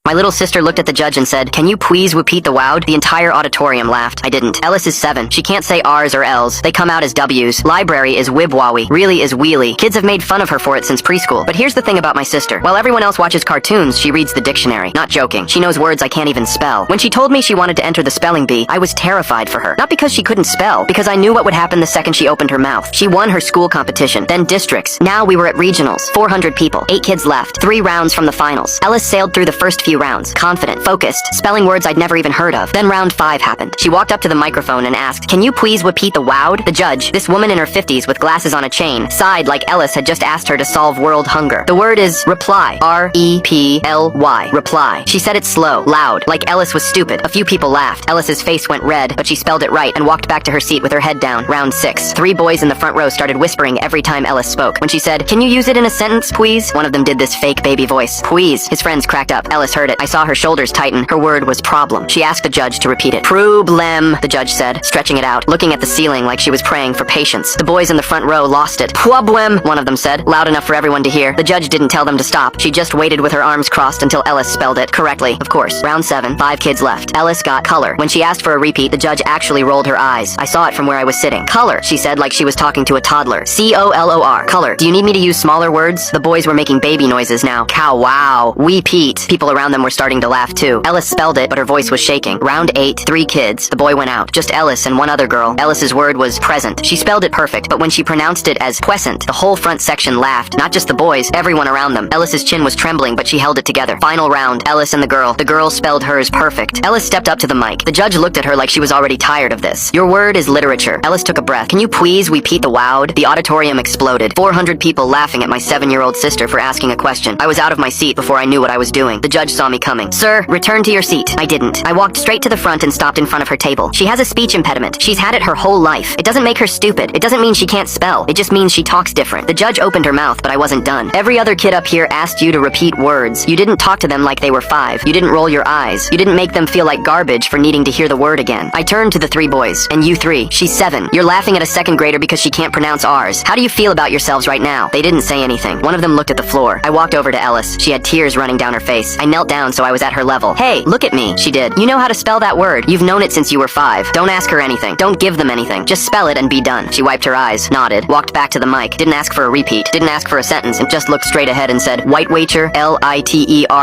My little sister looked at the judge and said, "Can you please repeat the word?" The entire auditorium laughed. I didn't. Ellis is 7. She can't say R's or L's. They come out as W's. Library is wibwawi. Really is wheelie. Kids have made fun of her for it since preschool. But here's the thing about my sister. While everyone else watches cartoons, she reads the dictionary. Not joking. She knows words I can't even spell. When she told me she wanted to enter the spelling bee, I was terrified for her. Not because she couldn't spell, because I knew what would happen the second she opened her mouth. She won her school competition, then districts. Now we were at regionals. 400 people. 8 kids left. 3 rounds from the finals. Ellis sailed through the first few rounds. Confident, focused, spelling words I'd never even heard of. Then round 5 happened. She walked up to the microphone and asked, "Can you please repeat the word?" The judge, this woman in her 50s with glasses on a chain, sighed like Ellis had just asked her to solve world hunger. The word is reply. R-E-P-L-Y. Reply. She said it slow, loud, like Ellis was stupid. A few people laughed. Ellis's face went red, but she spelled it right and walked back to her seat with her head down. Round 6. 3 boys in the front row started whispering every time Ellis spoke. When she said, "Can you use it in a sentence, please?" One of them did this fake baby voice. Please. His friends cracked up. Ellis heard it. I saw her shoulders tighten. Her word was problem. She asked the judge to repeat it. Problem, the judge said, stretching it out, looking at the ceiling like she was praying for patience. The boys in the front row lost it. Problem, one of them said, loud enough for everyone to hear. The judge didn't tell them to stop. She just waited with her arms crossed until Ellis spelled it correctly. Of course. Round 7, 5 kids left. Ellis got color. When she asked for a repeat, the judge actually rolled her eyes. I saw it from where I was sitting. Color, she said like she was talking to a toddler. C-O-L-O-R. Color. Do you need me to use smaller words? The boys were making baby noises now. Cow wow. Wepeat. People around them were starting to laugh too. Ellis spelled it, but her voice was shaking. Round 8, 3 kids. The boy went out. Just Ellis and one other girl. Ellis's word was present. She spelled it perfect, but when she pronounced it as puescent, the whole front section laughed. Not just the boys, everyone around them. Ellis's chin was trembling, but she held it together. Final round. Ellis and the girl. The girl spelled hers perfect. Ellis stepped up to the mic. The judge looked at her like she was already tired of this. Your word is literature. Ellis took a breath. Can you please repeat the word? The auditorium exploded. 400 people laughing at my 7-year-old sister for asking a question. I was out of my seat before I knew what I was doing. The judge saw me coming. "Sir, return to your seat." I didn't. I walked straight to the front and stopped in front of her table. She has a speech impediment. She's had it her whole life. It doesn't make her stupid. It doesn't mean she can't spell. It just means she talks different. The judge opened her mouth, but I wasn't done. Every other kid up here asked you to repeat words. You didn't talk to them like they were 5. You didn't roll your eyes. You didn't make them feel like garbage for needing to hear the word again. I turned to the 3 boys. And you 3. She's 7. You're laughing at a 2nd grader because she can't pronounce R's. How do you feel about yourselves right now? They didn't say anything. One of them looked at the floor. I walked over to Ellis. She had tears running down her face. I knelt down so I was at her level. "Hey, look at me," she did. "You know how to spell that word. You've known it since you were 5. Don't ask her anything. Don't give them anything. Just spell it and be done." She wiped her eyes, nodded, walked back to the mic, didn't ask for a repeat, didn't ask for a sentence, and just looked straight ahead and said, "White wager, L-I-T-E-R-A-T-U-R-E,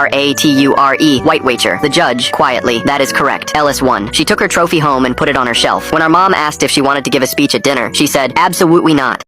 white wager." The judge, quietly, "That is correct. Ellis won." She took her trophy home and put it on her shelf. When our mom asked if she wanted to give a speech at dinner, she said, "Absolutely not."